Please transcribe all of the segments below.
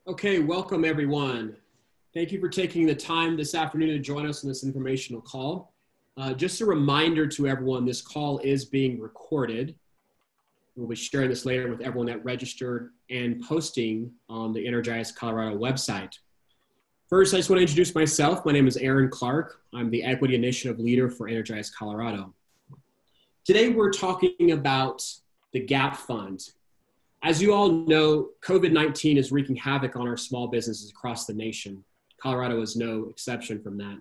Okay, welcome everyone. Thank you for taking the time this afternoon to join us on this informational call. Just a reminder to everyone, this call is being recorded. We'll be sharing this later with everyone that registered and posting on the Energize Colorado website. First, I just want to introduce myself. My name is Aaron Clark. I'm the Equity Initiative Leader for Energize Colorado. Today, we're talking about the GAP Fund. As you all know, COVID-19 is wreaking havoc on our small businesses across the nation. Colorado is no exception from that.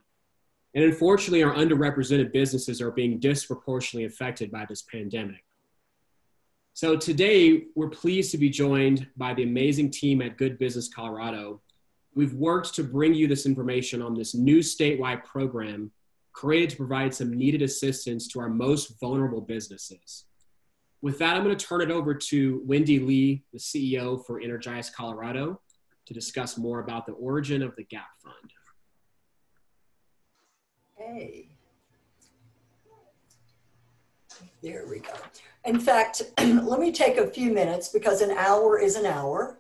And unfortunately, our underrepresented businesses are being disproportionately affected by this pandemic. So today, we're pleased to be joined by the amazing team at Good Business Colorado. We've worked to bring you this information on this new statewide program created to provide some needed assistance to our most vulnerable businesses. With that, I'm going to turn it over to Wendy Lee, the CEO for Energize Colorado, to discuss more about the origin of the GAP Fund. Hey, there we go. In fact, let me take a few minutes because an hour is an hour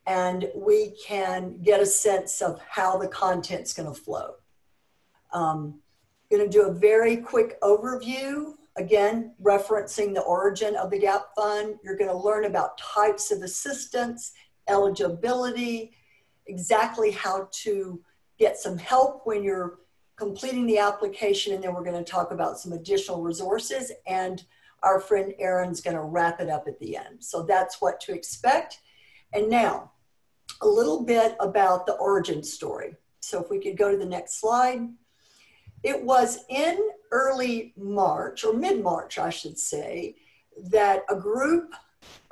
and we can get a sense of how the content's going to flow. I'm going to do a very quick overview. Again, referencing the origin of the GAP Fund. You're going to learn about types of assistance, eligibility, exactly how to get some help when you're completing the application, and then we're going to talk about some additional resources, and our friend Aaron's going to wrap it up at the end. So that's what to expect. And now, a little bit about the origin story. So if we could go to the next slide. It was in early March, or mid-March, I should say, that a group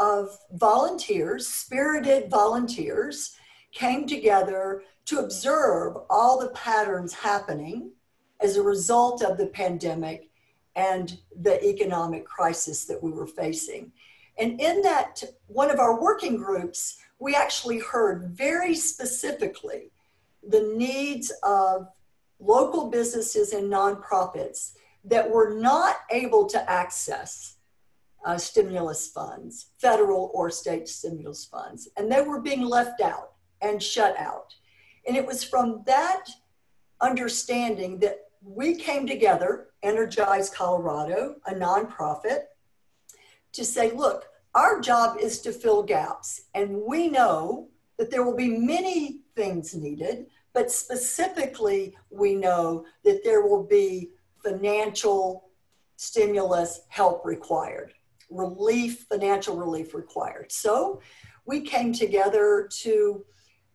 of volunteers, spirited volunteers, came together to observe all the patterns happening as a result of the pandemic and the economic crisis that we were facing. And in that, one of our working groups, we actually heard very specifically the needs of local businesses and nonprofits that were not able to access stimulus funds, federal or state stimulus funds, and they were being left out and shut out. And it was from that understanding that we came together, Energize Colorado, a nonprofit, to say, look, our job is to fill gaps, and we know that there will be many things needed, but specifically, we know that there will be financial stimulus help required, financial relief required. So we came together to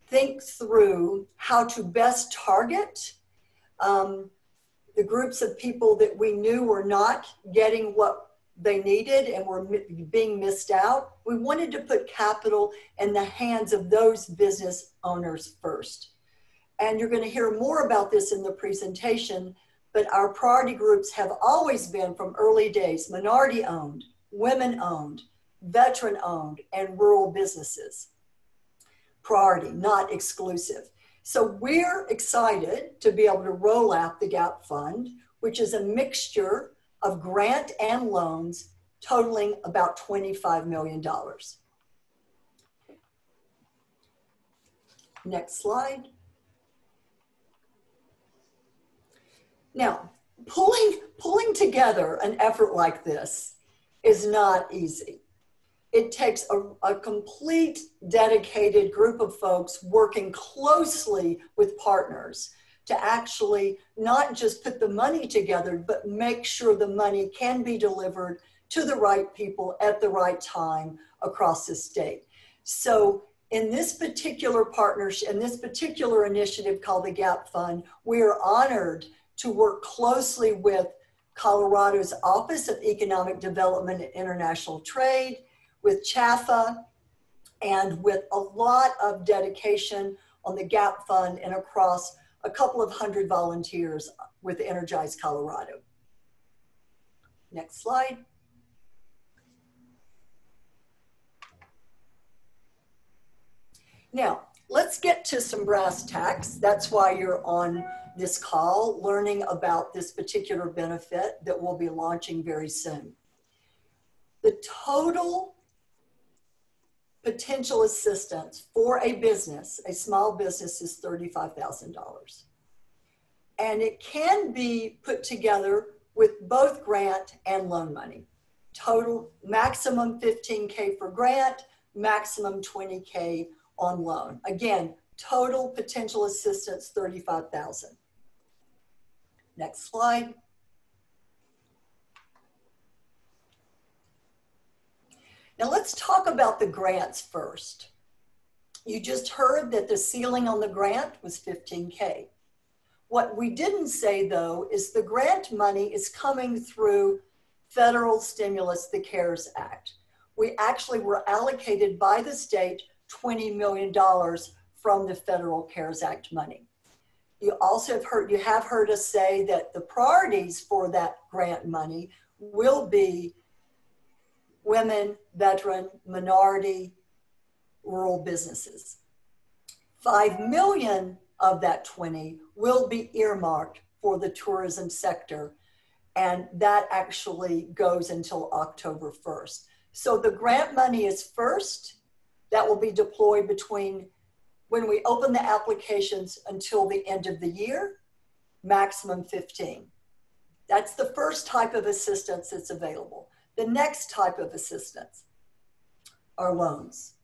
think through how to best target the groups of people that we knew were not getting what they needed and were being missed out. We wanted to put capital in the hands of those business owners first. And you're going to hear more about this in the presentation, but our priority groups have always been from early days, minority-owned, women-owned, veteran-owned, and rural businesses. Priority, not exclusive. So we're excited to be able to roll out the GAP Fund, which is a mixture of grant and loans totaling about $25 million. Next slide. Now, pulling together an effort like this is not easy. It takes a complete, dedicated group of folks working closely with partners to actually not just put the money together, but make sure the money can be delivered to the right people at the right time across the state. So in this particular partnership, in this particular initiative called the GAP Fund, we are honored to work closely with Colorado's Office of Economic Development and International Trade, with CHAFA, and with a lot of dedication on the GAP Fund and across a couple of hundred volunteers with Energize Colorado. Next slide. Now, let's get to some brass tacks. That's why you're on this call, learning about this particular benefit that we'll be launching very soon. The total potential assistance for a business, a small business, is $35,000. And it can be put together with both grant and loan money. Total maximum $15K for grant, maximum $20K on loan. Again, total potential assistance, $35,000. Next slide. Now let's talk about the grants first. You just heard that the ceiling on the grant was $15K. What we didn't say though is the grant money is coming through federal stimulus, the CARES Act. We actually were allocated by the state $20 million from the federal CARES Act money. You also have heard us say that the priorities for that grant money will be women, veteran, minority, rural businesses. 5 million of that 20 will be earmarked for the tourism sector, and that actually goes until October 1st. So the grant money is first. That will be deployed between when we open the applications until the end of the year, maximum 15. That's the first type of assistance that's available. The next type of assistance are loans.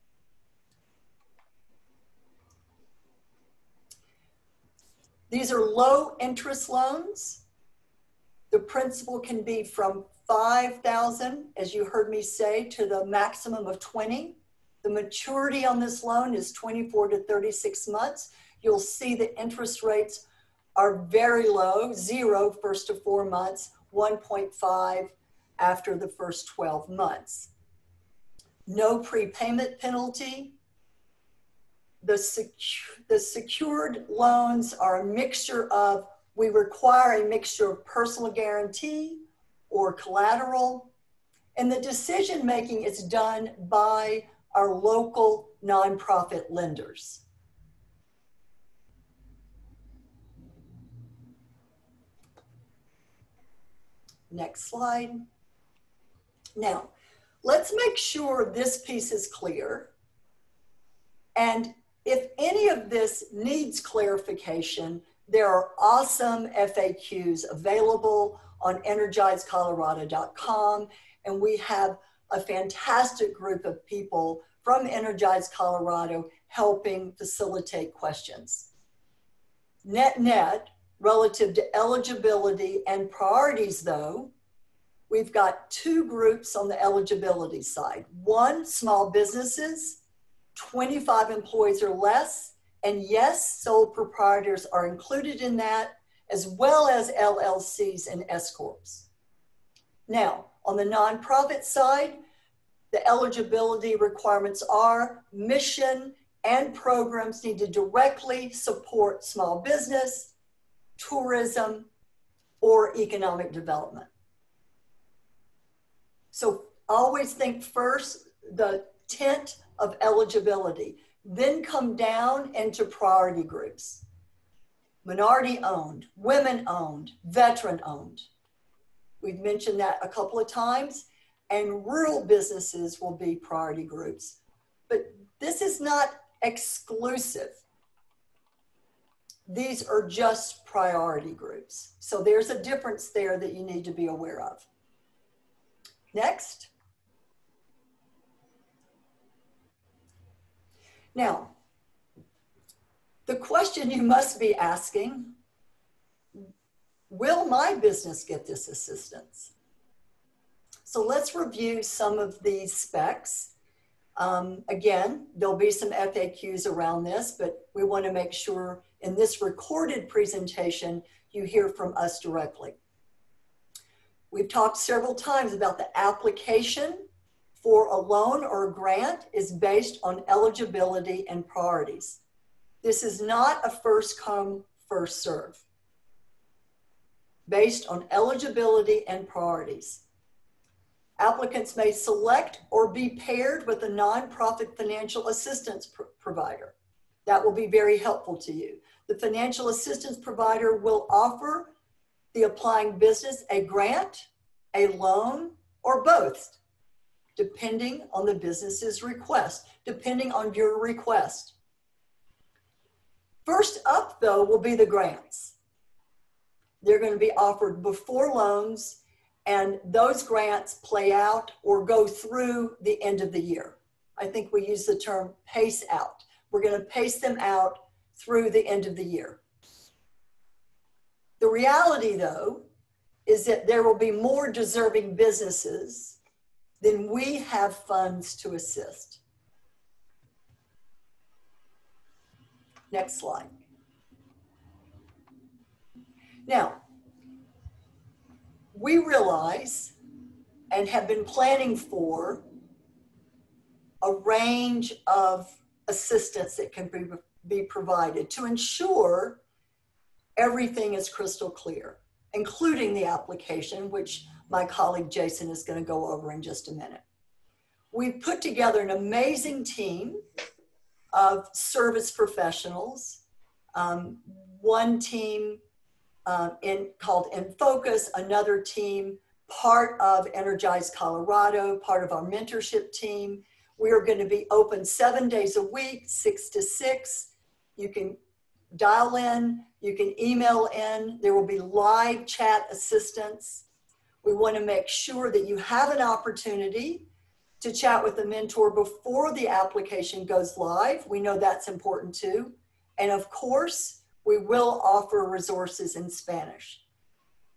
These are low interest loans. The principal can be from $5,000, as you heard me say, to the maximum of 20. The maturity on this loan is 24 to 36 months. You'll see the interest rates are very low, 0 first to 4 months, 1.5 after the first 12 months. No prepayment penalty. The secured loans are a mixture of, we require a mixture of personal guarantee or collateral, and the decision making is done by our local nonprofit lenders. Next slide. Now, let's make sure this piece is clear. And if any of this needs clarification, there are awesome FAQs available on energizecolorado.com, and we have a fantastic group of people from Energize Colorado helping facilitate questions. Net, relative to eligibility and priorities though, we've got 2 groups on the eligibility side. 1, small businesses, 25 employees or less, and yes, sole proprietors are included in that, as well as LLCs and S-Corps. Now, on the nonprofit side, the eligibility requirements are mission and programs need to directly support small business, tourism, or economic development. So always think first the tent of eligibility, then come down into priority groups. Minority owned, women owned, veteran owned. We've mentioned that a couple of times, and rural businesses will be priority groups. But this is not exclusive. These are just priority groups. So there's a difference there that you need to be aware of. Next. Now, the question you must be asking, will my business get this assistance? So let's review some of these specs. Again, there'll be some FAQs around this, but we want to make sure in this recorded presentation, you hear from us directly. We've talked several times about the application for a loan or a grant is based on eligibility and priorities. This is not a first come, first serve. Based on eligibility and priorities. Applicants may select or be paired with a nonprofit financial assistance provider. That will be very helpful to you. The financial assistance provider will offer the applying business a grant, a loan, or both. depending on the business's request, depending on your request. First up, though, will be the grants. They're going to be offered before loans, and those grants play out or go through the end of the year. I think we use the term pace out. We're going to pace them out through the end of the year. The reality, though, is that there will be more deserving businesses than we have funds to assist. Next slide. Now, we realize and have been planning for a range of assistance that can be provided to ensure everything is crystal clear, including the application, which my colleague Jason is going to go over in just a minute. We've put together an amazing team of service professionals, one team called In Focus, another team, part of Energize Colorado, part of our mentorship team. We are going to be open 7 days a week, 6 to 6. You can dial in, you can email in. There will be live chat assistance. We want to make sure that you have an opportunity to chat with a mentor before the application goes live. We know that's important too. And of course, we will offer resources in Spanish.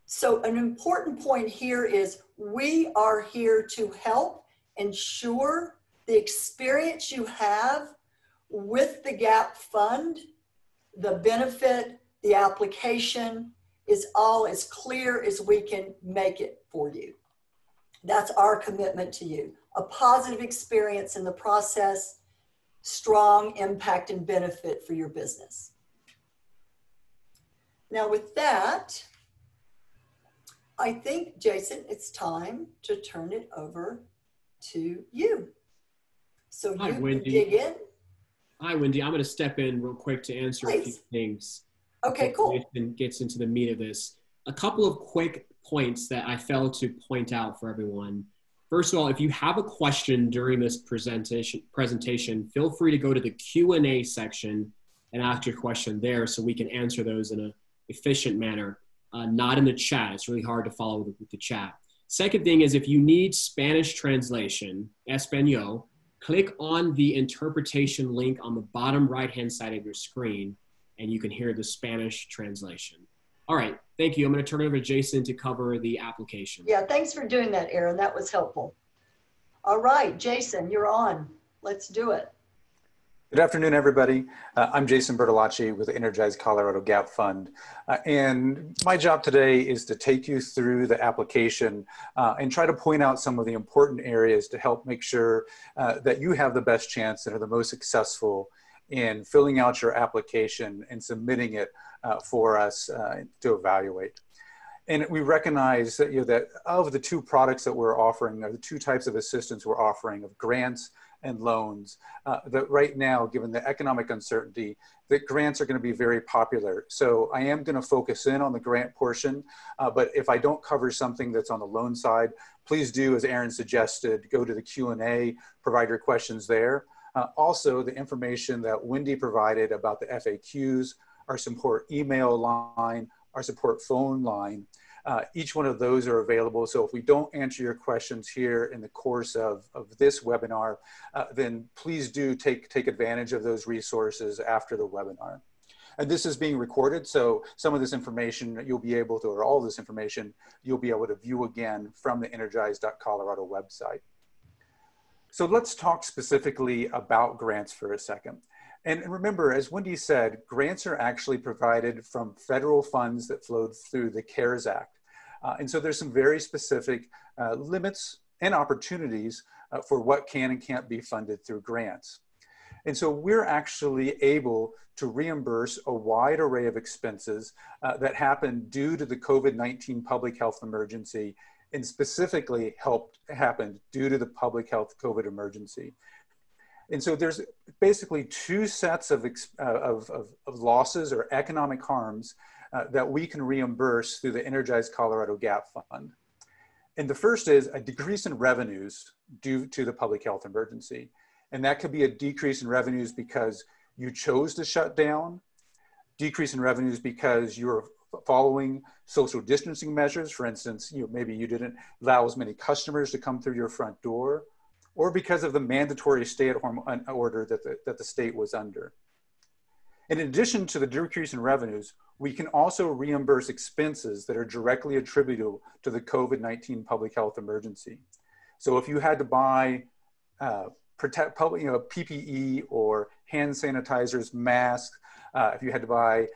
So an important point here is we are here to help ensure the experience you have with the GAP fund, the benefit, the application is all as clear as we can make it for you. That's our commitment to you. A positive experience in the process, strong impact and benefit for your business. Now with that, I think, Jason, it's time to turn it over to you. So Hi, you Wendy. can dig in. Hi, Wendy. I'm going to step in real quick to answer a few things. Okay, cool. Jason gets into the meat of this. A couple of quick points that I failed to point out for everyone. First of all, if you have a question during this presentation, feel free to go to the Q&A section and ask your question there so we can answer those in an efficient manner, not in the chat. It's really hard to follow with the chat. Second thing is if you need Spanish translation, Español, click on the interpretation link on the bottom right-hand side of your screen and you can hear the Spanish translation. All right, thank you. I'm going to turn it over to Jason to cover the application. Yeah, thanks for doing that, Aaron. That was helpful. All right, Jason, you're on. Let's do it. Good afternoon, everybody. I'm Jason Bertolacci with the Energize Colorado GAP Fund. And my job today is to take you through the application and try to point out some of the important areas to help make sure that you have the best chance and are the most successful in filling out your application and submitting it for us to evaluate. And we recognize that, that of the two products that we're offering, or the two types of assistance we're offering of grants and loans, that right now, given the economic uncertainty, that grants are going to be very popular. So I am going to focus in on the grant portion, but if I don't cover something that's on the loan side, please do, as Aaron suggested, go to the Q&A, provide your questions there. Also, the information that Wendy provided about the FAQs, our support email line, our support phone line, each one of those are available. So if we don't answer your questions here in the course of this webinar, then please do take advantage of those resources after the webinar. And this is being recorded, so some of this information you'll be able to, or all this information, you'll be able to view again from the Energize.Colorado website. So let's talk specifically about grants for a second. And remember, as Wendy said, grants are actually provided from federal funds that flowed through the CARES Act. And so there's some very specific limits and opportunities for what can and can't be funded through grants. And so we're actually able to reimburse a wide array of expenses that happened due to the COVID-19 public health emergency, and specifically happened due to the public health COVID emergency. And so there's basically two sets of losses or economic harms that we can reimburse through the Energize Colorado GAP Fund. And the first is a decrease in revenues due to the public health emergency. And that could be a decrease in revenues because you chose to shut down, decrease in revenues because you're following social distancing measures. For instance, maybe you didn't allow as many customers to come through your front door, or because of the mandatory stay-at-home order that the state was under. In addition to the decrease in revenues, we can also reimburse expenses that are directly attributable to the COVID-19 public health emergency. So if you had to buy PPE or hand sanitizers, masks, if you had to buy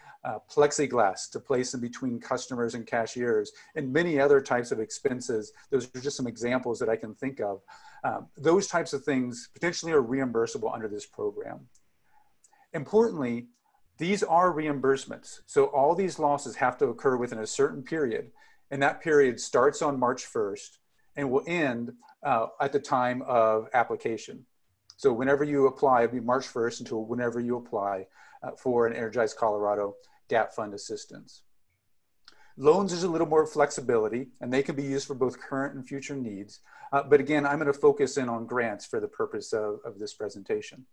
plexiglass to place in between customers and cashiers, and many other types of expenses, those are just some examples that I can think of. Those types of things potentially are reimbursable under this program. Importantly, these are reimbursements. So all these losses have to occur within a certain period, and that period starts on March 1st and will end at the time of application. So whenever you apply, it'll be March 1st until whenever you apply for an Energize Colorado Gap Fund assistance. Loans is a little more flexibility, and they can be used for both current and future needs. But again, I'm going to focus in on grants for the purpose of this presentation.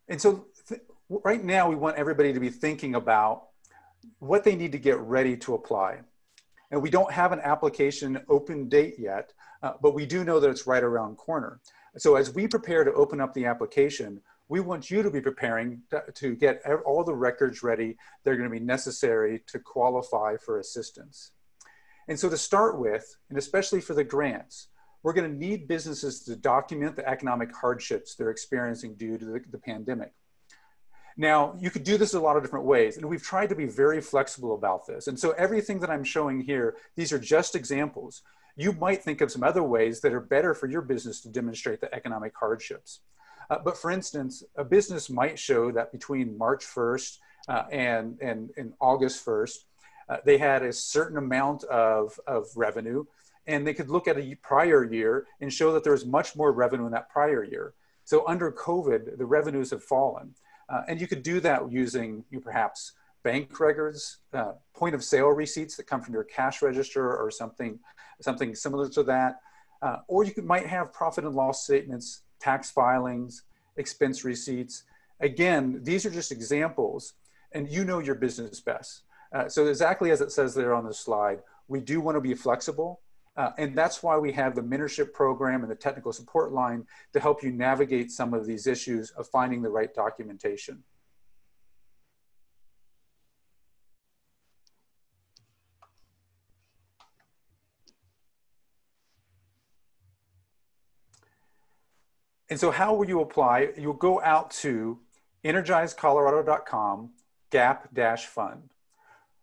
And so right now, we want everybody to be thinking about what they need to get ready to apply. And we don't have an application open date yet, but we do know that it's right around the corner. So as we prepare to open up the application, we want you to be preparing to get all the records ready that are going to be necessary to qualify for assistance. And so to start with, and especially for the grants, we're going to need businesses to document the economic hardships they're experiencing due to the pandemic. Now, you could do this a lot of different ways, and we've tried to be very flexible about this. And so everything that I'm showing here, these are just examples. You might think of some other ways that are better for your business to demonstrate the economic hardships. But for instance, a business might show that between March 1st and August 1st, they had a certain amount of revenue, and they could look at a prior year and show that there was much more revenue in that prior year. So under COVID, the revenues have fallen. And you could do that using perhaps bank records, point of sale receipts that come from your cash register or something similar to that. Or you might have profit and loss statements, tax filings, expense receipts. Again, these are just examples, and you know your business best. So exactly as it says there on the slide, we do want to be flexible. And that's why we have the mentorship program and the technical support line to help you navigate some of these issues of finding the right documentation. And so how will you apply? You'll go out to energizecolorado.com gap-fund.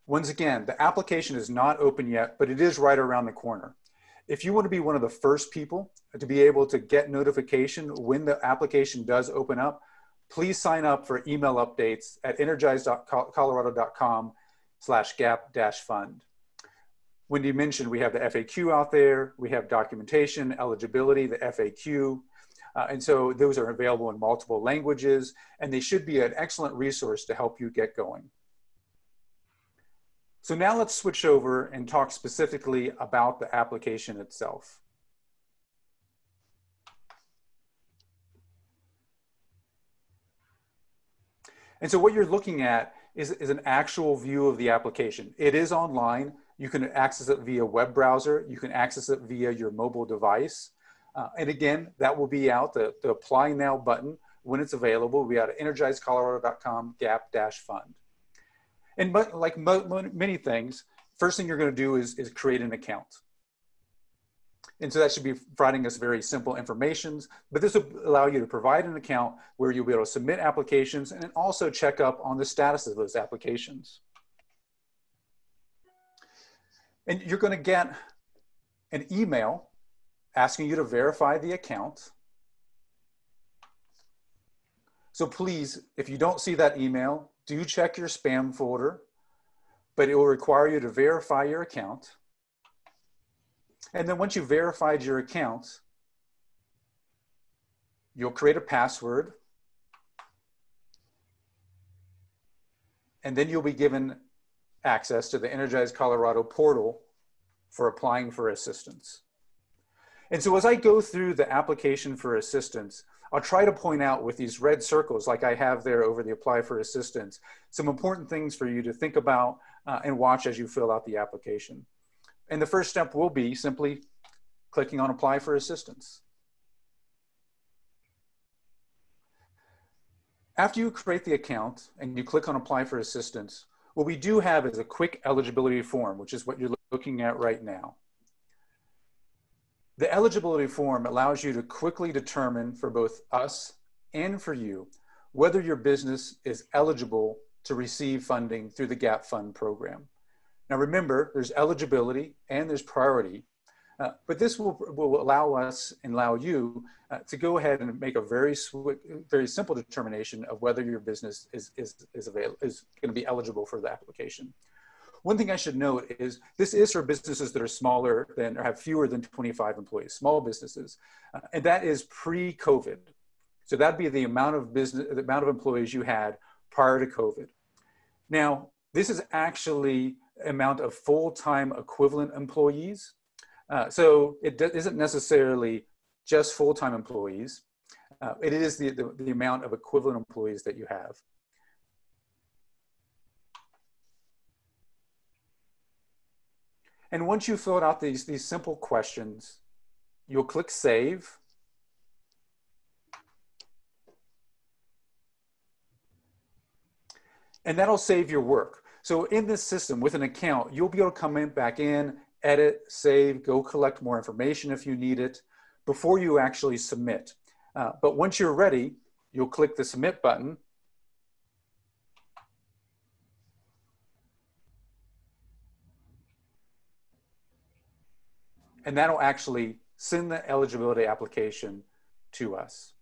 Once again, the application is not open yet, but it is right around the corner. If you want to be one of the first people to be able to get notification when the application does open up, please sign up for email updates at energize.colorado.com/gap-fund. Wendy mentioned we have the FAQ out there, we have documentation, eligibility, the FAQ, and so those are available in multiple languages, and they should be an excellent resource to help you get going. So now let's switch over and talk specifically about the application itself. And so what you're looking at is an actual view of the application. It is online. You can access it via web browser. You can access it via your mobile device. And again, that will be out, the Apply Now button, when it's available, will be out at energizecolorado.com gap-fund. And like many things, first thing you're going to do is create an account. And so that should be providing us very simple information, but this will allow you to provide an account where you'll be able to submit applications and also check up on the status of those applications. And you're going to get an email asking you to verify the account. So please, if you don't see that email, do check your spam folder, but it will require you to verify your account. And then once you've verified your account, you'll create a password, and then you'll be given access to the Energize Colorado portal for applying for assistance. And so as I go through the application for assistance, I'll try to point out with these red circles like I have there over the apply for assistance, some important things for you to think about and watch as you fill out the application. And the first step will be simply clicking on apply for assistance. After you create the account and you click on apply for assistance, what we do have is a quick eligibility form, which is what you're looking at right now. The eligibility form allows you to quickly determine for both us and for you whether your business is eligible to receive funding through the GAP Fund program. Now remember, there's eligibility and there's priority, but this will allow us and allow you to go ahead and make a very simple determination of whether your business is going to be eligible for the application. One thing I should note is this is for businesses that are smaller than or have fewer than 25 employees, small businesses, and that is pre-COVID. So that'd be the amount of employees you had prior to COVID. Now, this is actually amount of full-time equivalent employees. So it isn't necessarily just full-time employees. It is the amount of equivalent employees that you have. And once you fill out these simple questions, you'll click Save. And that'll save your work. So in this system with an account, you'll be able to come back in, edit, save, go collect more information if you need it before you actually submit. But once you're ready, you'll click the Submit button. And that'll actually send the eligibility application to us.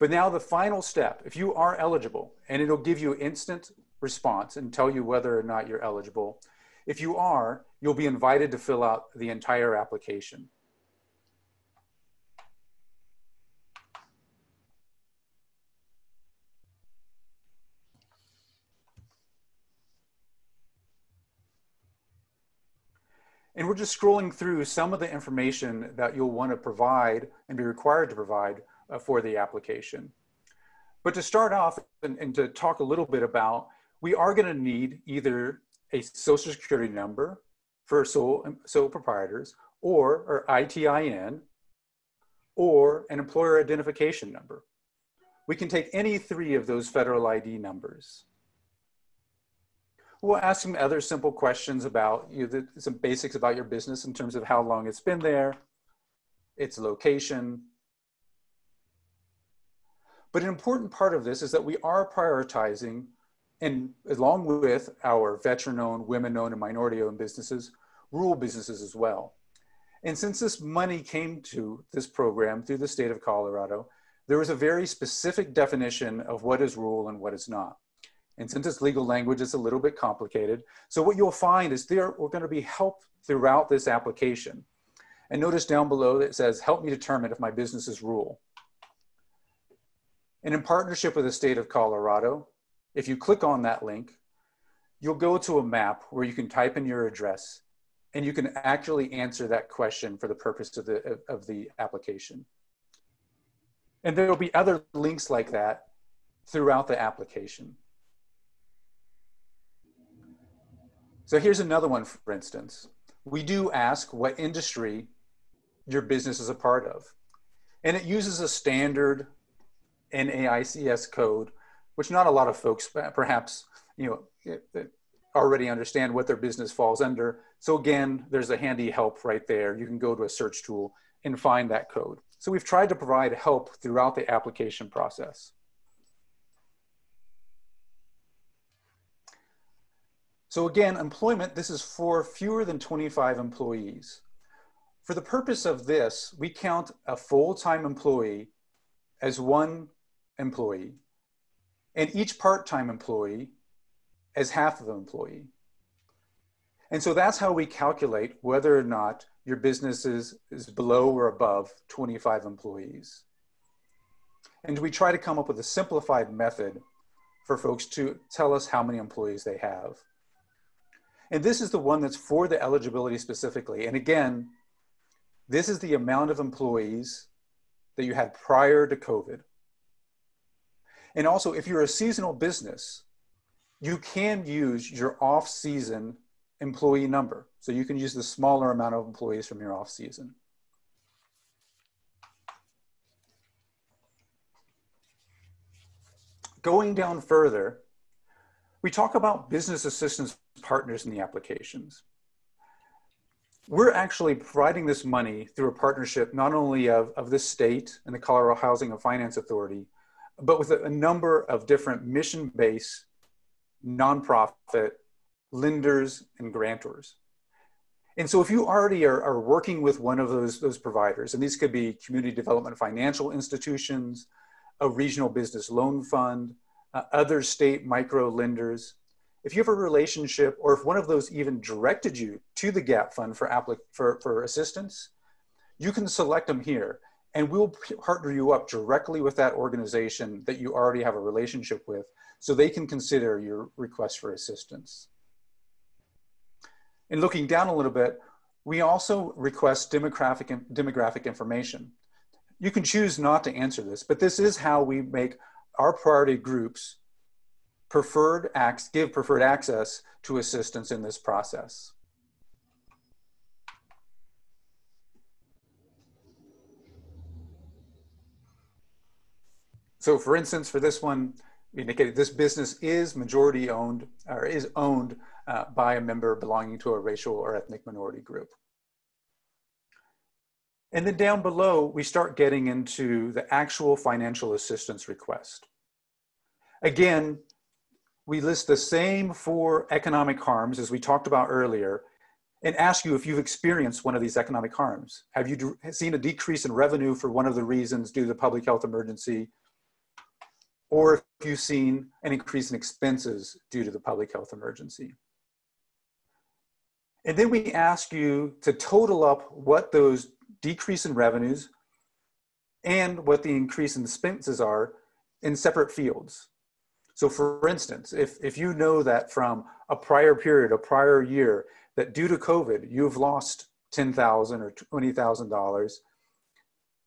But now the final step, if you are eligible, and it'll give you instant response and tell you whether or not you're eligible. If you are, you'll be invited to fill out the entire application. And we're just scrolling through some of the information that you'll want to provide and be required to provide for the application. But to start off and to talk a little bit about, we are going to need either a social security number for sole proprietors or ITIN or an employer identification number. We can take any three of those federal ID numbers. We'll ask some other simple questions about some basics about your business in terms of how long it's been there, its location. But an important part of this is that we are prioritizing, and along with our veteran-owned, women-owned, and minority-owned businesses, rural businesses as well. And since this money came to this program through the state of Colorado, there was a very specific definition of what is rural and what is not. And since it's legal language, it's a little bit complicated. So what you'll find is we're going to be help throughout this application. And notice down below that it says, help me determine if my business is rural. And in partnership with the state of Colorado, if you click on that link, you'll go to a map where you can type in your address and you can actually answer that question for the purpose of the application. And there will be other links like that throughout the application. So here's another one, for instance. We do ask what industry your business is a part of. And it uses a standard NAICS code, which not a lot of folks perhaps already understand what their business falls under. So again, there's a handy help right there. You can go to a search tool and find that code. So we've tried to provide help throughout the application process. So again, employment, this is for fewer than 25 employees. For the purpose of this, we count a full-time employee as one employee and each part-time employee as half of an employee. And so that's how we calculate whether or not your business is below or above 25 employees. And we try to come up with a simplified method for folks to tell us how many employees they have. And this is the one that's for the eligibility specifically. And again, this is the amount of employees that you had prior to COVID. And also, if you're a seasonal business, you can use your off-season employee number. So you can use the smaller amount of employees from your off-season. Going down further, we talk about business assistance partners in the applications. We're actually providing this money through a partnership not only of the state and the Colorado Housing and Finance Authority, but with a number of different mission-based, nonprofit lenders and grantors. And so if you already are working with one of those providers, and these could be community development financial institutions, a regional business loan fund, other state micro lenders, if you have a relationship, or if one of those even directed you to the GAP fund for assistance, you can select them here, and we'll partner you up directly with that organization that you already have a relationship with, so they can consider your request for assistance. And looking down a little bit, we also request demographic information. You can choose not to answer this, but this is how we make our priority groups give preferred access to assistance in this process. So for instance, for this one, we indicated this business is majority owned, or is owned by a member belonging to a racial or ethnic minority group. And then down below, we start getting into the actual financial assistance request. Again, we list the same 4 economic harms as we talked about earlier, and ask you if you've experienced one of these economic harms. Have you seen a decrease in revenue for one of the reasons due to the public health emergency? Or if you've seen an increase in expenses due to the public health emergency. And then we ask you to total up what those decrease in revenues and what the increase in expenses are in separate fields. So for instance, if you know that from a prior period, a prior year, that due to COVID, you've lost $10,000 or $20,000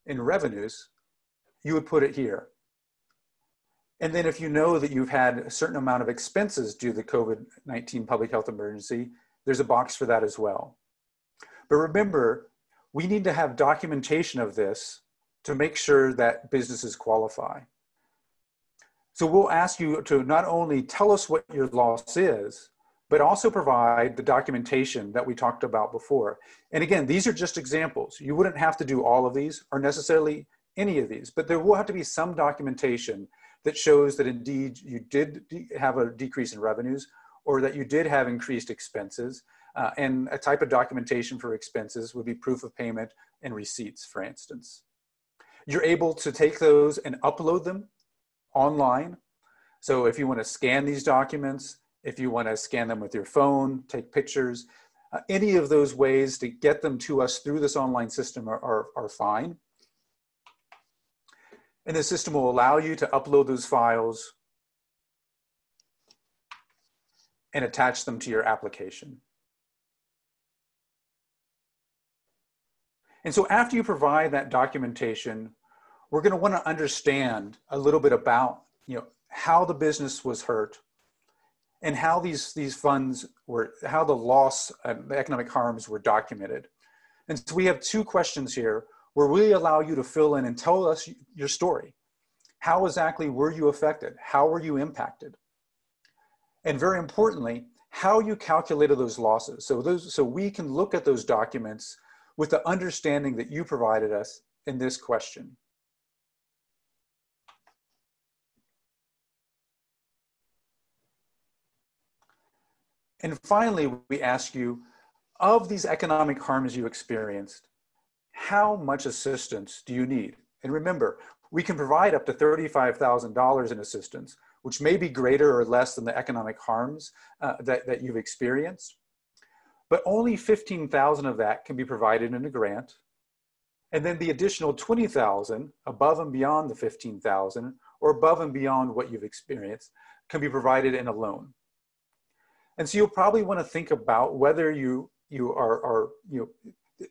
in revenues, you would put it here. And then if you know that you've had a certain amount of expenses due to the COVID-19 public health emergency, there's a box for that as well. But remember, we need to have documentation of this to make sure that businesses qualify. So we'll ask you to not only tell us what your loss is, but also provide the documentation that we talked about before. And again, these are just examples. You wouldn't have to do all of these or necessarily any of these, but there will have to be some documentation that shows that indeed you did have a decrease in revenues, or that you did have increased expenses. And a type of documentation for expenses would be proof of payment and receipts, for instance. You're able to take those and upload them online. So if you want to scan these documents, if you want to scan them with your phone, take pictures, any of those ways to get them to us through this online system are fine. And the system will allow you to upload those files and attach them to your application. And so after you provide that documentation, we're going to want to understand a little bit about, how the business was hurt and how these funds were, how the loss and the economic harms were documented. And so we have 2 questions here where we allow you to fill in and tell us your story. How exactly were you affected? How were you impacted? And very importantly, how you calculated those losses. So we can look at those documents with the understanding that you provided us in this question. And finally, we ask you, of these economic harms you experienced, how much assistance do you need? And remember, we can provide up to $35,000 in assistance, which may be greater or less than the economic harms that you've experienced. But only $15,000 of that can be provided in a grant. And then the additional $20,000 above and beyond the $15,000 or above and beyond what you've experienced can be provided in a loan. And so you'll probably want to think about whether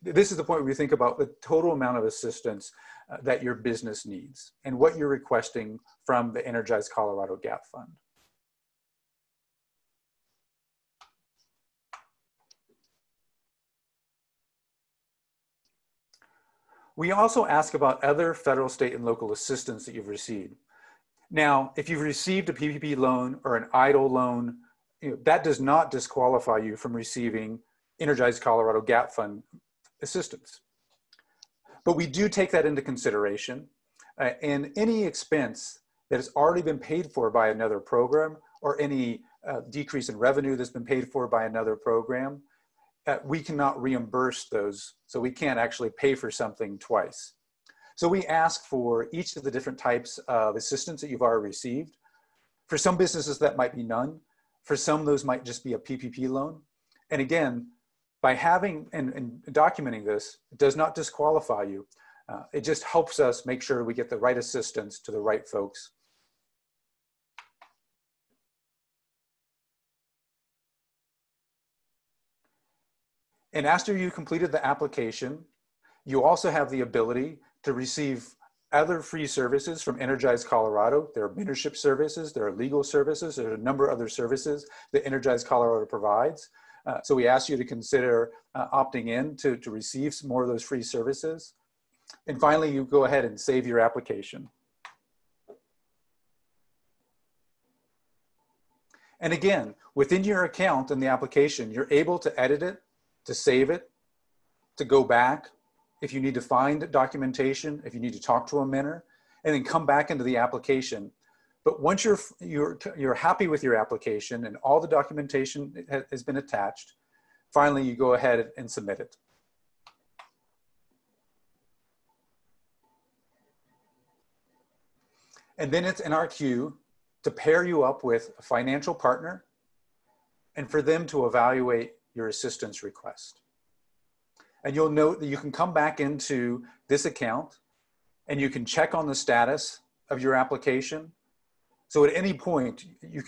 this is the point where you think about the total amount of assistance that your business needs and what you're requesting from the Energize Colorado Gap Fund. We also ask about other federal, state, and local assistance that you've received. Now, if you've received a PPP loan or an EIDL loan, that does not disqualify you from receiving Energize Colorado Gap Fund assistance. But we do take that into consideration, and any expense that has already been paid for by another program, or any decrease in revenue that's been paid for by another program, we cannot reimburse those, so we can't actually pay for something twice. So we ask for each of the different types of assistance that you've already received. For some businesses, that might be none. For some, those might just be a PPP loan. And again, by having and documenting this, it does not disqualify you. It just helps us make sure we get the right assistance to the right folks. And after you completed the application, you also have the ability to receive other free services from Energize Colorado. There are mentorship services, there are legal services, there are a number of other services that Energize Colorado provides. So we ask you to consider opting in to receive some more of those free services. And finally, you go ahead and save your application. And again, within your account and the application, you're able to edit it, to save it, to go back if you need to find documentation, if you need to talk to a mentor, and then come back into the application. But once you're happy with your application and all the documentation has been attached, finally you go ahead and submit it. And then it's in our queue to pair you up with a financial partner and for them to evaluate your assistance request. And you'll note that you can come back into this account and you can check on the status of your application. So at any point, you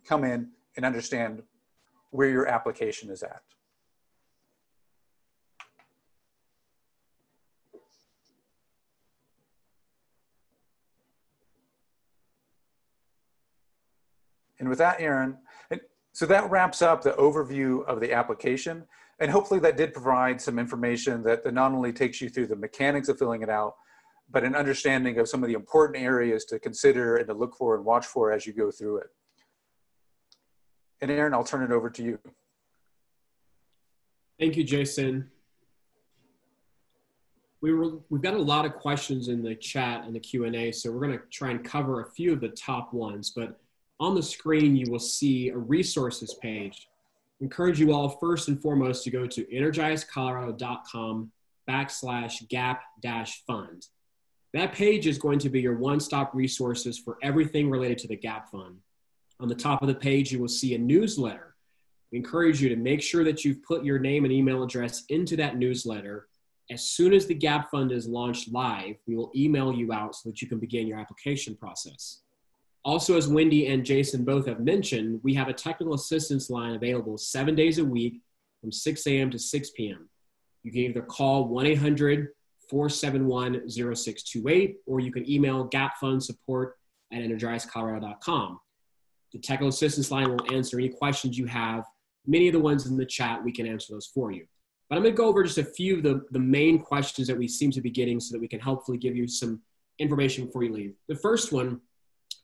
come in and understand where your application is at. And with that, Aaron, so that wraps up the overview of the application. And hopefully that did provide some information that not only takes you through the mechanics of filling it out, but an understanding of some of the important areas to consider and to look for and watch for as you go through it. And Aaron, I'll turn it over to you. Thank you, Jason. We've got a lot of questions in the chat and the Q&A, so we're going to try and cover a few of the top ones. But on the screen, you will see a resources page. I encourage you all first and foremost to go to energizecolorado.com/gap-fund. That page is going to be your one-stop resources for everything related to the GAP Fund. On the top of the page, you will see a newsletter. We encourage you to make sure that you've put your name and email address into that newsletter. As soon as the GAP Fund is launched live, we will email you out so that you can begin your application process. Also, as Wendy and Jason both have mentioned, we have a technical assistance line available 7 days a week from 6 a.m. to 6 p.m. You can either call 1-800-471-0628, or you can email gapfundsupport@energizecolorado.com. The technical assistance line will answer any questions you have. Many of the ones in the chat, we can answer those for you. But I'm going to go over just a few of the main questions that we seem to be getting so that we can hopefully give you some information before you leave. The first one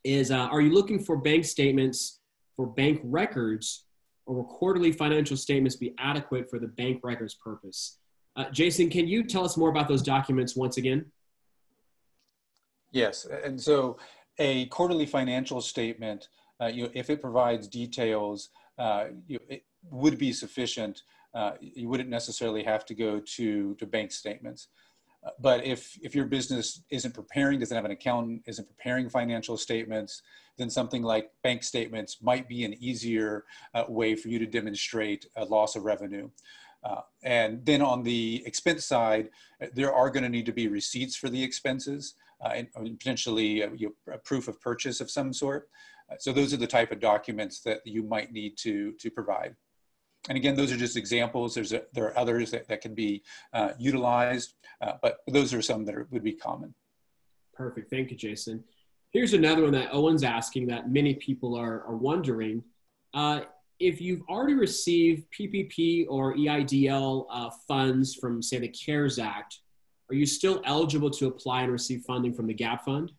is, are you looking for bank statements for bank records, or will quarterly financial statements be adequate for the bank records purpose? Jason, can you tell us more about those documents once again? Yes, and so a quarterly financial statement, if it provides details, it would be sufficient. You wouldn't necessarily have to go to bank statements. But if your business isn't preparing, doesn't have an accountant, isn't preparing financial statements, then something like bank statements might be an easier way for you to demonstrate a loss of revenue. And then on the expense side, there are going to need to be receipts for the expenses and potentially a proof of purchase of some sort. So those are the type of documents that you might need to provide. And again, those are just examples. There are others that can be utilized, but those are some that would be common. Perfect. Thank you, Jason. Here's another one that Owen's asking that many people are wondering. If you've already received PPP or EIDL funds from, say, the CARES Act, are you still eligible to apply and receive funding from the GAP Fund?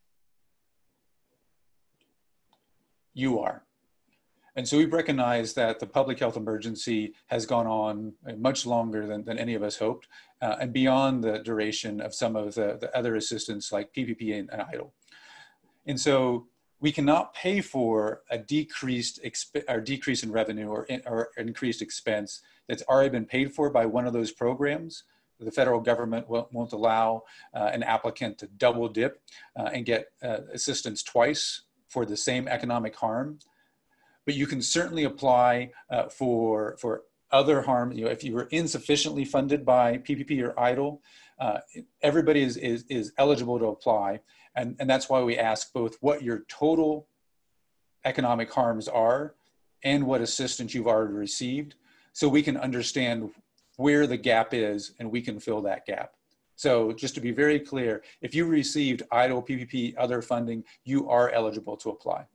You are. And so we've recognized that the public health emergency has gone on much longer than any of us hoped, and beyond the duration of some of the other assistance like PPP and EIDL. And so we cannot pay for a decrease in revenue or increased expense that's already been paid for by one of those programs. The federal government won't allow an applicant to double dip and get assistance twice for the same economic harm. But you can certainly apply for other harm. If you were insufficiently funded by PPP or EIDL, everybody is eligible to apply. And that's why we ask both what your total economic harms are and what assistance you've already received, so we can understand where the gap is and we can fill that gap. So just to be very clear, if you received EIDL, PPP, other funding, you are eligible to apply.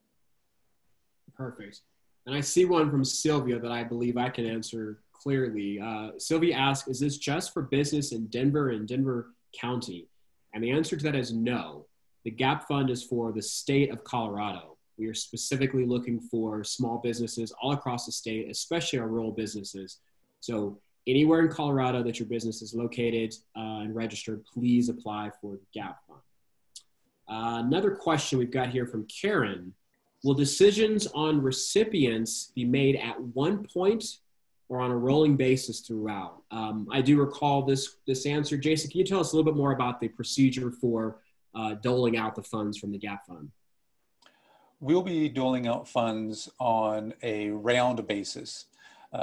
Perfect. And I see one from Sylvia that I believe I can answer clearly. Sylvia asks, is this just for business in Denver and Denver County? And the answer to that is no. The GAP Fund is for the state of Colorado. We are specifically looking for small businesses all across the state, especially our rural businesses. So anywhere in Colorado that your business is located and registered, please apply for the GAP Fund. Another question we've got here from Karen. Will decisions on recipients be made at one point or on a rolling basis throughout? I do recall this answer. Jason, can you tell us a little bit more about the procedure for doling out the funds from the GAP Fund? We'll be doling out funds on a round basis.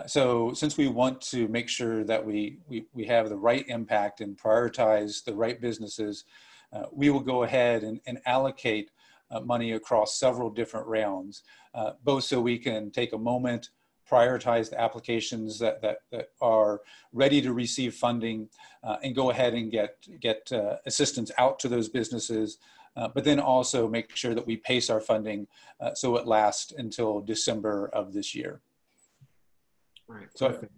So since we want to make sure that we have the right impact and prioritize the right businesses, we will go ahead and allocate money across several different rounds, both so we can take a moment, prioritize the applications that are ready to receive funding, and go ahead and get assistance out to those businesses, but then also make sure that we pace our funding so it lasts until December of this year. All right, perfect.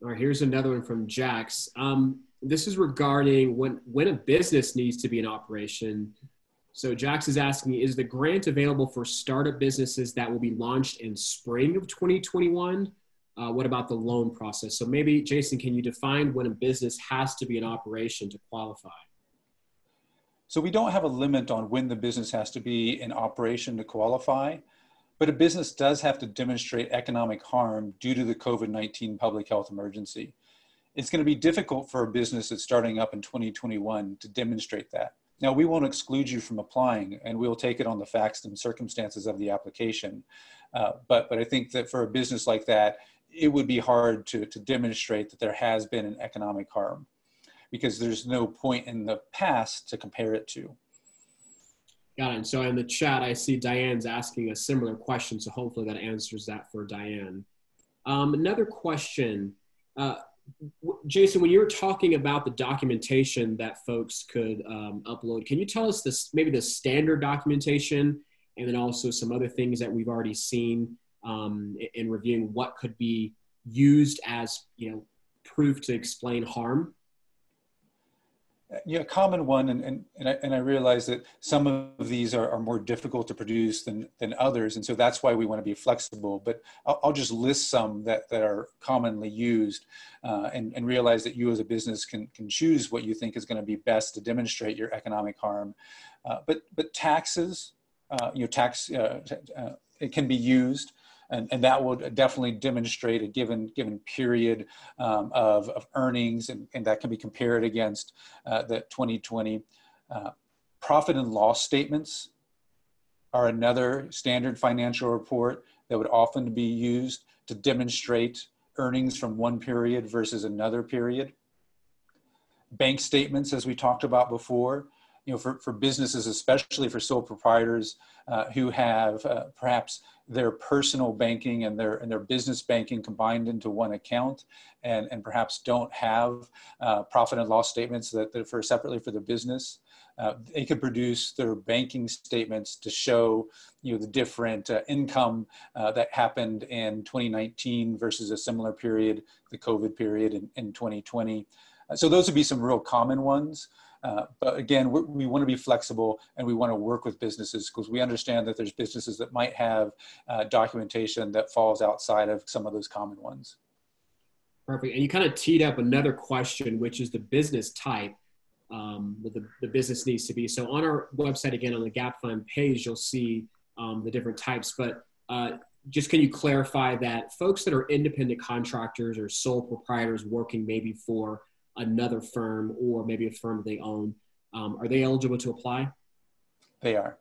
All right, here's another one from Jax. This is regarding when a business needs to be in operation. So Jax is asking, is the grant available for startup businesses that will be launched in spring of 2021? What about the loan process? So maybe, Jason, can you define when a business has to be in operation to qualify? So we don't have a limit on when the business has to be in operation to qualify, but a business does have to demonstrate economic harm due to the COVID-19 public health emergency. It's going to be difficult for a business that's starting up in 2021 to demonstrate that. Now, we won't exclude you from applying, and we'll take it on the facts and circumstances of the application. But I think that for a business like that, it would be hard to demonstrate that there has been an economic harm, because there's no point in the past to compare it to. Got it. And so in the chat, I see Diane's asking a similar question, so hopefully that answers that for Diane. Another question. Jason, when you were talking about the documentation that folks could upload, can you tell us maybe the standard documentation, and then also some other things that we've already seen in reviewing what could be used as proof to explain harm? Yeah, a common one, and I realize that some of these are more difficult to produce than others, and so that's why we want to be flexible. But I'll just list some that are commonly used, and realize that you as a business can choose what you think is going to be best to demonstrate your economic harm. But taxes, it can be used. And that will definitely demonstrate a given period of earnings, and that can be compared against the 2020. Profit and loss statements are another standard financial report that would often be used to demonstrate earnings from one period versus another period. Bank statements, as we talked about before, for businesses, especially for sole proprietors who have perhaps their personal banking and their business banking combined into one account, and perhaps don't have profit and loss statements that are separately for the business. They could produce their banking statements to show the different income that happened in 2019 versus a similar period, the COVID period in 2020. So those would be some real common ones. But again, we want to be flexible, and we want to work with businesses because we understand that there's businesses that might have documentation that falls outside of some of those common ones. Perfect. And you kind of teed up another question, which is the business type that the business needs to be. So on our website, again, on the Gap Fund page, you'll see the different types. But just can you clarify that folks that are independent contractors or sole proprietors working maybe for another firm or maybe a firm they own, are they eligible to apply? They are.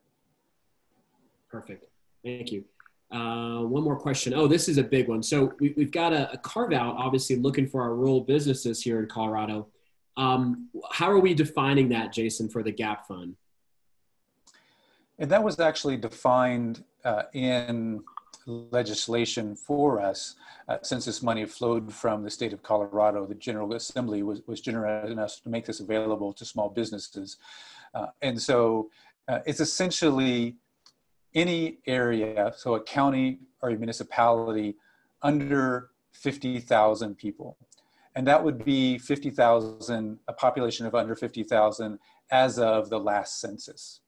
Perfect. Thank you. One more question. Oh, this is a big one. So we've got a carve out, obviously looking for our rural businesses here in Colorado. How are we defining that, Jason, for the Gap Fund? And that was actually defined in legislation for us since this money flowed from the state of Colorado. The General Assembly was generous enough to make this available to small businesses. And so it's essentially any area, so a county or a municipality under 50,000 people. And that would be 50,000, a population of under 50,000 as of the last census.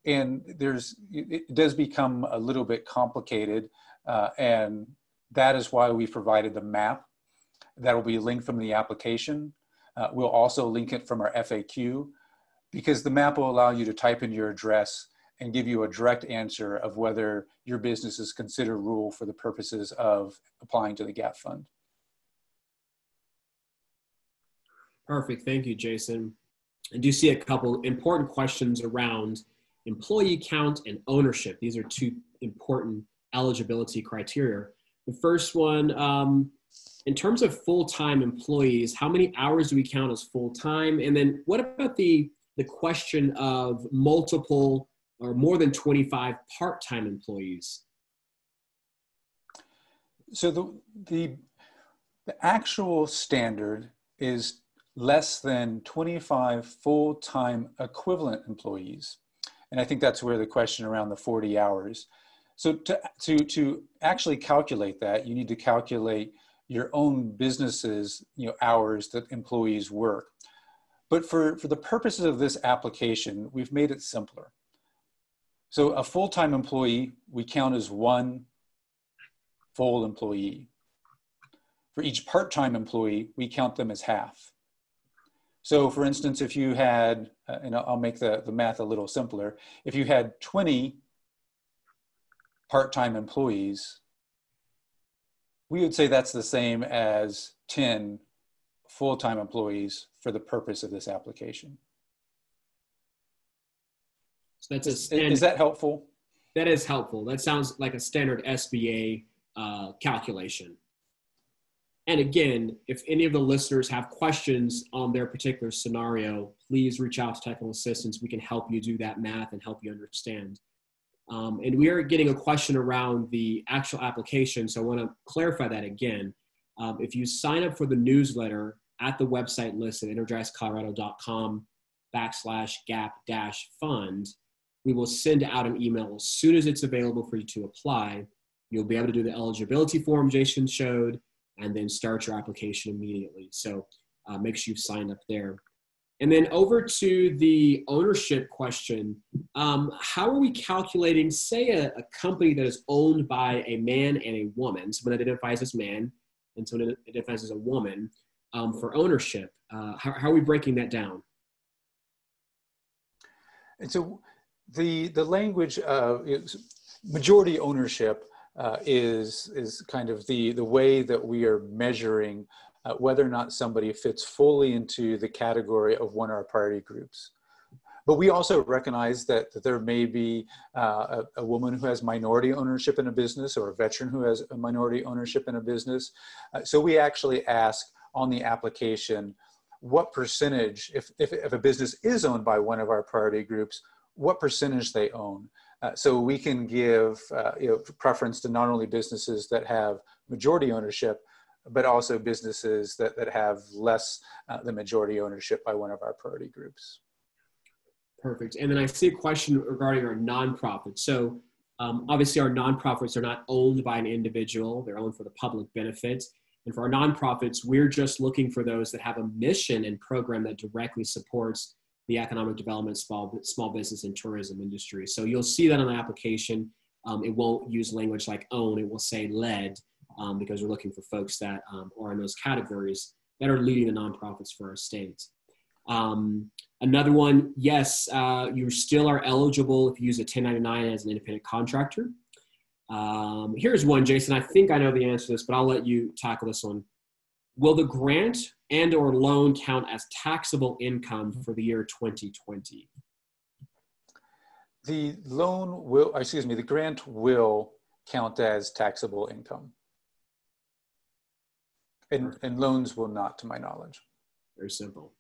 And it does become a little bit complicated, and that is why we provided the map that will be linked from the application. We'll also link it from our FAQ, because the map will allow you to type in your address and give you a direct answer of whether your business is considered rural for the purposes of applying to the Gap Fund. Perfect. Thank you, Jason. I do see a couple important questions around employee count and ownership. These are two important eligibility criteria. The first one, in terms of full-time employees, how many hours do we count as full-time? And then what about the question of multiple or more than 25 part-time employees? So the actual standard is less than 25 full-time equivalent employees. And I think that's where the question around the 40 hours. So to actually calculate that, you need to calculate your own business's hours that employees work. But for the purposes of this application, we've made it simpler. So a full-time employee, we count as one full employee. For each part-time employee, we count them as half. So for instance, if you had, and I'll make the math a little simpler, if you had 20 part-time employees, we would say that's the same as 10 full-time employees for the purpose of this application. So that's a standard, is that helpful? That is helpful. That sounds like a standard SBA calculation. And again, if any of the listeners have questions on their particular scenario, please reach out to technical assistance. We can help you do that math and help you understand. And we are getting a question around the actual application. So I want to clarify that again. If you sign up for the newsletter at the website listed, energizecolorado.com/gap-fund, we will send out an email as soon as it's available for you to apply. You'll be able to do the eligibility form Jason showed, and then start your application immediately. So make sure you've signed up there. And then over to the ownership question, how are we calculating, say, a company that is owned by a man and a woman, someone that identifies as man and someone that identifies as a woman, for ownership? How are we breaking that down? And so the language of majority ownership is kind of the way that we are measuring whether or not somebody fits fully into the category of one of our priority groups. But we also recognize that there may be a woman who has minority ownership in a business, or a veteran who has a minority ownership in a business. So we actually ask on the application, what percentage, if a business is owned by one of our priority groups, what percentage they own. So we can give preference to not only businesses that have majority ownership, but also businesses that have less than majority ownership by one of our priority groups. Perfect. And then I see a question regarding our nonprofits. So obviously our nonprofits are not owned by an individual, they're owned for the public benefit. And for our nonprofits, we're just looking for those that have a mission and program that directly supports the economic development, small business and tourism industry. So you'll see that on the application. It won't use language like own, it will say led, because we're looking for folks that are in those categories that are leading the nonprofits for our state. Another one, yes, you still are eligible if you use a 1099 as an independent contractor. Here's one, Jason. I think I know the answer to this, but I'll let you tackle this one. Will the grant and or loan count as taxable income for the year 2020? The loan will, the grant will count as taxable income. And loans will not, to my knowledge. Very simple.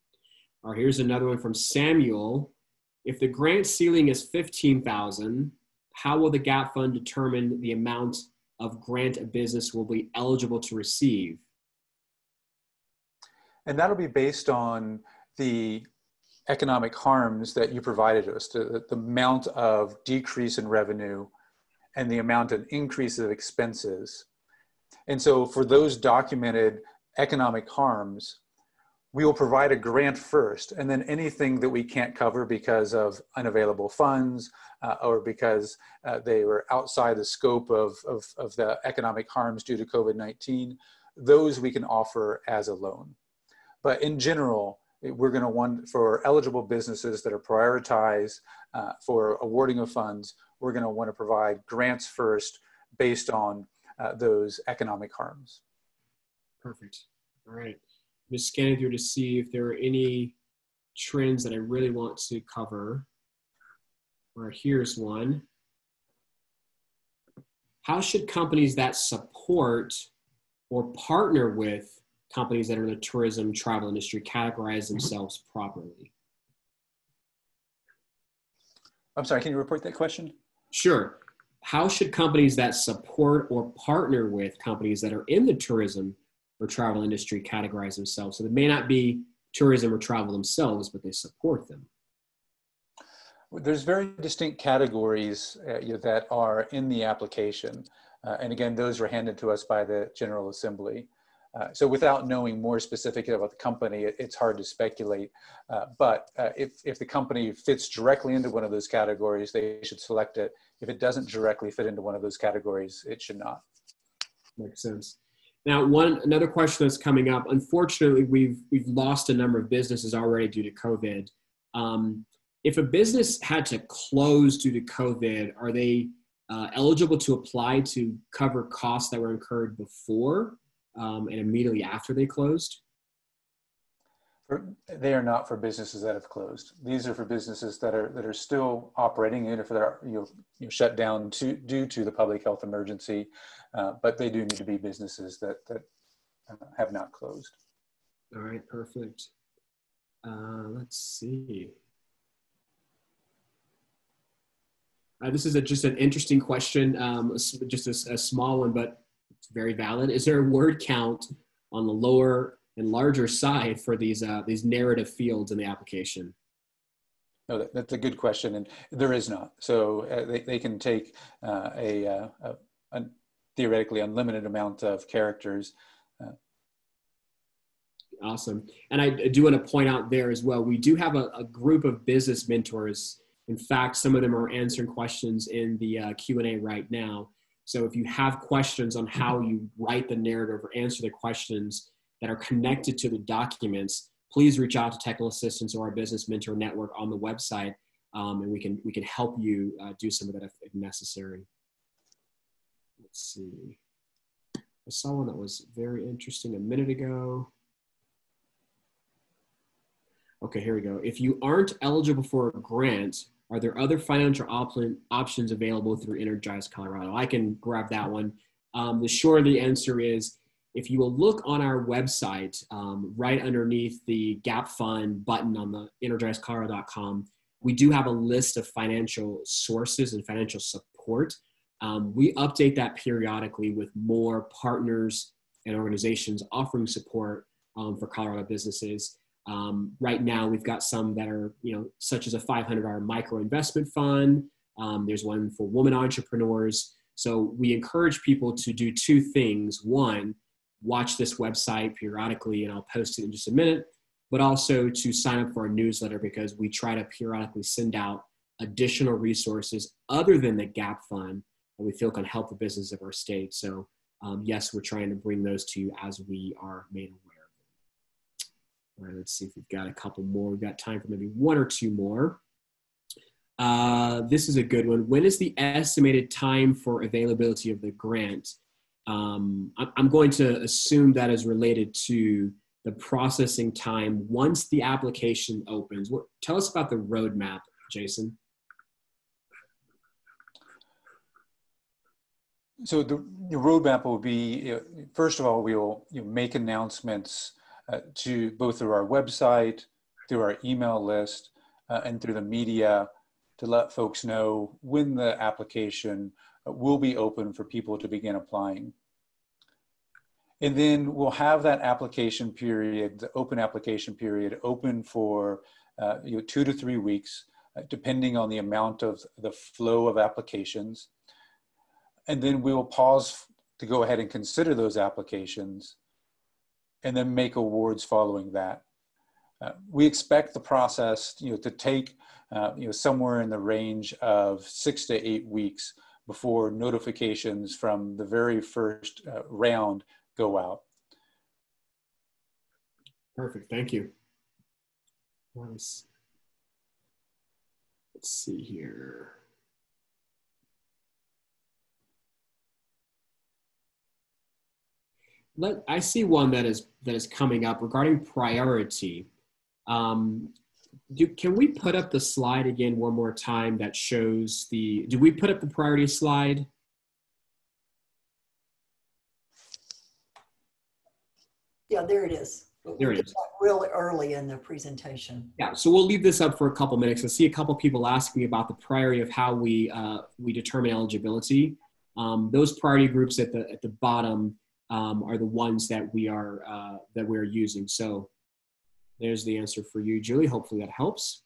All right, here's another one from Samuel. If the grant ceiling is $15,000, how will the GAP fund determine the amount of grant a business will be eligible to receive? And that'll be based on the economic harms that you provided us, the amount of decrease in revenue and the amount of increase of expenses. And so for those documented economic harms, we will provide a grant first, and then anything that we can't cover because of unavailable funds or because they were outside the scope of the economic harms due to COVID-19, those we can offer as a loan. But in general, we're going to want, for eligible businesses that are prioritized for awarding of funds, we're going to want to provide grants first based on those economic harms. Perfect. All right. I'm just scanning through to see if there are any trends that I really want to cover. All right, here's one. How should companies that support or partner with companies that are in the tourism travel industry categorize themselves properly? I'm sorry, can you repeat that question? Sure. How should companies that support or partner with companies that are in the tourism or travel industry categorize themselves? So they may not be tourism or travel themselves, but they support them. There's very distinct categories that are in the application. And again, those were handed to us by the General Assembly. So without knowing more specifically about the company, it's hard to speculate. But if the company fits directly into one of those categories, they should select it. If it doesn't directly fit into one of those categories, it should not. Makes sense. Now, another question that's coming up. Unfortunately, we've lost a number of businesses already due to COVID. If a business had to close due to COVID, are they eligible to apply to cover costs that were incurred before and immediately after they closed? They are not for businesses that have closed. These are for businesses that are still operating, even if they're shut down due to the public health emergency. But they do need to be businesses that have not closed. All right, perfect. Let's see. This is just an interesting question, just a small one, but it's very valid. Is there a word count on the lower and larger side for these narrative fields in the application? No, that's a good question, and there is not. So they can take a theoretically unlimited amount of characters. Awesome. And I do want to point out there as well, we do have a group of business mentors. In fact, some of them are answering questions in the Q&A right now. So if you have questions on how you write the narrative or answer the questions that are connected to the documents, please reach out to technical assistance or our business mentor network on the website, and we can help you do some of that if necessary. Let's see. I saw one that was very interesting a minute ago. Okay, here we go. If you aren't eligible for a grant, are there other financial options available through Energize Colorado? I can grab that one. The short of the answer is, if you will look on our website, right underneath the Gap Fund button on the energizecolorado.com, we do have a list of financial sources and financial support. We update that periodically with more partners and organizations offering support for Colorado businesses. Right now, we've got some that are, such as a $500 micro investment fund. There's one for women entrepreneurs. So we encourage people to do two things. One, watch this website periodically, and I'll post it in just a minute, but also to sign up for our newsletter, because we try to periodically send out additional resources other than the Gap Fund that we feel can help the business of our state. So yes, we're trying to bring those to you as we are made aware of them. All right, let's see if we've got a couple more. We've got time for maybe one or two more. This is a good one. When is the estimated time for availability of the grant? I'm going to assume that is related to the processing time once the application opens. Tell us about the roadmap, Jason. So the roadmap will be, first of all, we'll make announcements to both through our website, through our email list, and through the media to let folks know when the application will be open for people to begin applying. And then we'll have that application period, the open application period, open for 2 to 3 weeks, depending on the amount of the flow of applications. And then we will pause to go ahead and consider those applications and then make awards following that. We expect the process to take somewhere in the range of 6 to 8 weeks before notifications from the very first round go out. Perfect, thank you. Let's see here. I see one that is coming up regarding priority. Can we put up the slide again one more time that shows do we put up the priority slide? Yeah, there it is. There it is. Really early in the presentation. Yeah, so we'll leave this up for a couple minutes. I see a couple people asking me about the priority of how we determine eligibility. Those priority groups at the bottom are the ones that we're using. So there's the answer for you, Julie. Hopefully that helps.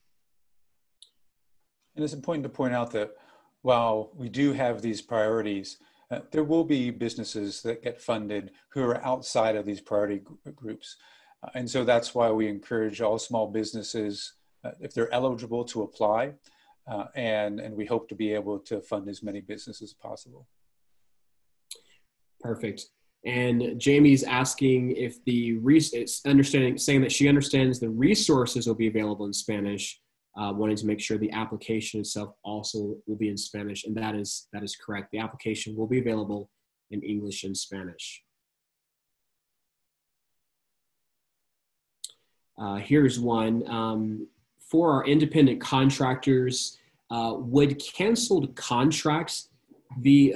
And it's important to point out that while we do have these priorities, there will be businesses that get funded who are outside of these priority groups. And so that's why we encourage all small businesses, if they're eligible, to apply. And we hope to be able to fund as many businesses as possible. Perfect. And Jamie's asking if saying that she understands the resources will be available in Spanish, wanting to make sure the application itself also will be in Spanish, and that is correct. The application will be available in English and Spanish. Here's one. For our independent contractors, would canceled contracts be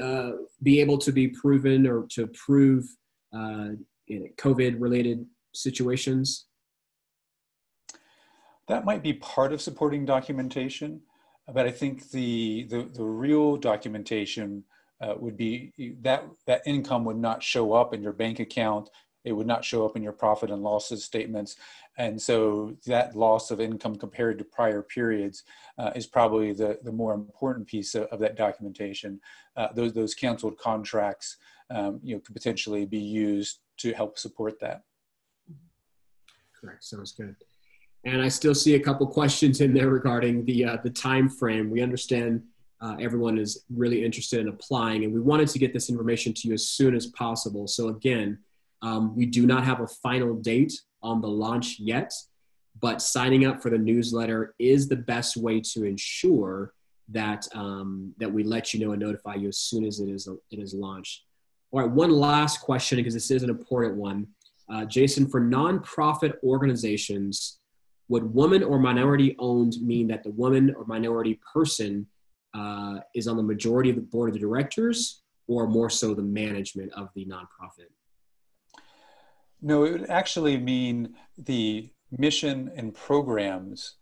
able to be proven or to prove COVID-related situations? That might be part of supporting documentation, but I think the real documentation would be that income would not show up in your bank account. It would not show up in your profit and losses statements. And so that loss of income compared to prior periods is probably the more important piece of that documentation. Those canceled contracts could potentially be used to help support that. Correct, sounds good. And I still see a couple questions in there regarding the time frame. We understand everyone is really interested in applying, and we wanted to get this information to you as soon as possible. So again, we do not have a final date on the launch yet, but signing up for the newsletter is the best way to ensure that that we let you know and notify you as soon as it is launched. All right, one last question, because this is an important one. Jason, for nonprofit organizations, Would woman or minority owned mean that the woman or minority person is on the majority of the board of the directors, or more so the management of the nonprofit? No, it would actually mean the mission and programs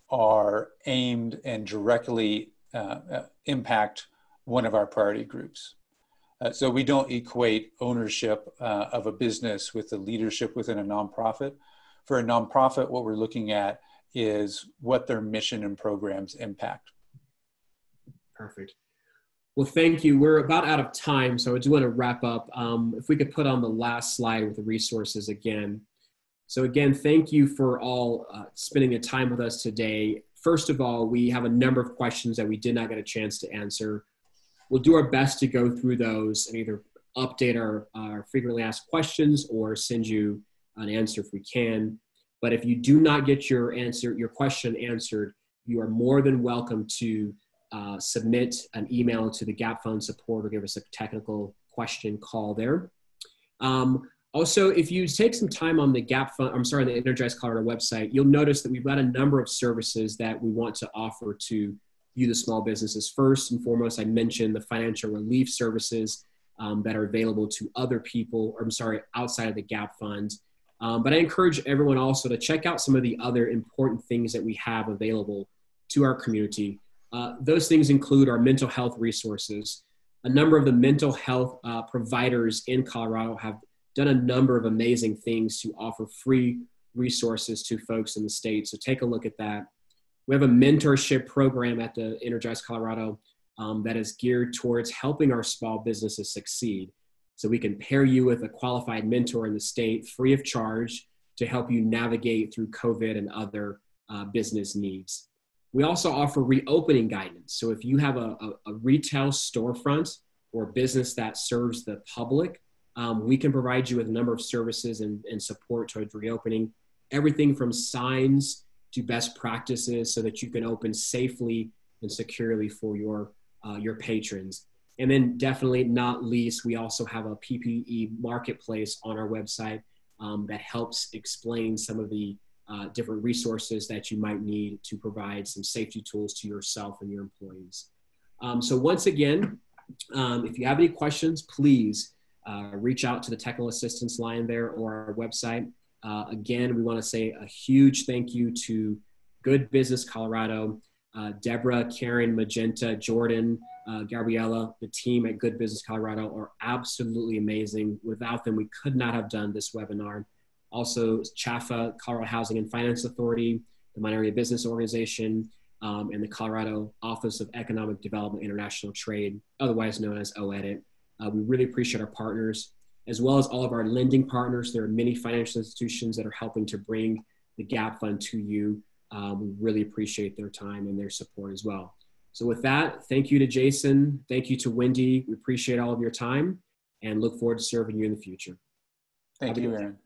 are aimed and directly impact one of our priority groups. So we don't equate ownership of a business with the leadership within a nonprofit. For a nonprofit, what we're looking at is what their mission and programs impact. Perfect. Well, thank you. We're about out of time, so I just want to wrap up. If we could put on the last slide with the resources again. So again, thank you for all spending the time with us today. First of all, we have a number of questions that we did not get a chance to answer. We'll do our best to go through those and either update our frequently asked questions or send you an answer if we can. But if you do not get your question answered, you are more than welcome to submit an email to the Gap Fund support or give us a technical question call there. Also, if you take some time on the the Energize Colorado website, you'll notice that we've got a number of services that we want to offer to you, the small businesses. First and foremost, I mentioned the financial relief services that are available to other people, outside of the Gap Fund. But I encourage everyone also to check out some of the other important things that we have available to our community. Those things include our mental health resources. A number of the mental health providers in Colorado have done a number of amazing things to offer free resources to folks in the state. So take a look at that. We have a mentorship program at the Energize Colorado that is geared towards helping our small businesses succeed. So we can pair you with a qualified mentor in the state free of charge to help you navigate through COVID and other business needs. We also offer reopening guidance. So if you have a retail storefront or business that serves the public, we can provide you with a number of services and support towards reopening, everything from signs to best practices so that you can open safely and securely for your patrons. And then definitely not least, we also have a PPE marketplace on our website that helps explain some of the different resources that you might need to provide some safety tools to yourself and your employees. So once again, if you have any questions, please reach out to the technical assistance line there or our website. Again, we want to say a huge thank you to Good Business Colorado, Deborah, Karen, Magenta, Jordan, Gabriella. The team at Good Business Colorado are absolutely amazing. Without them, we could not have done this webinar. Also, CHAFA, Colorado Housing and Finance Authority, the Minority Business Organization, and the Colorado Office of Economic Development International Trade, otherwise known as OEDIT. We really appreciate our partners, as well as all of our lending partners. There are many financial institutions that are helping to bring the Gap Fund to you. We really appreciate their time and their support as well. So with that, thank you to Jason. Thank you to Wendy. We appreciate all of your time and look forward to serving you in the future. Thank you, Aaron.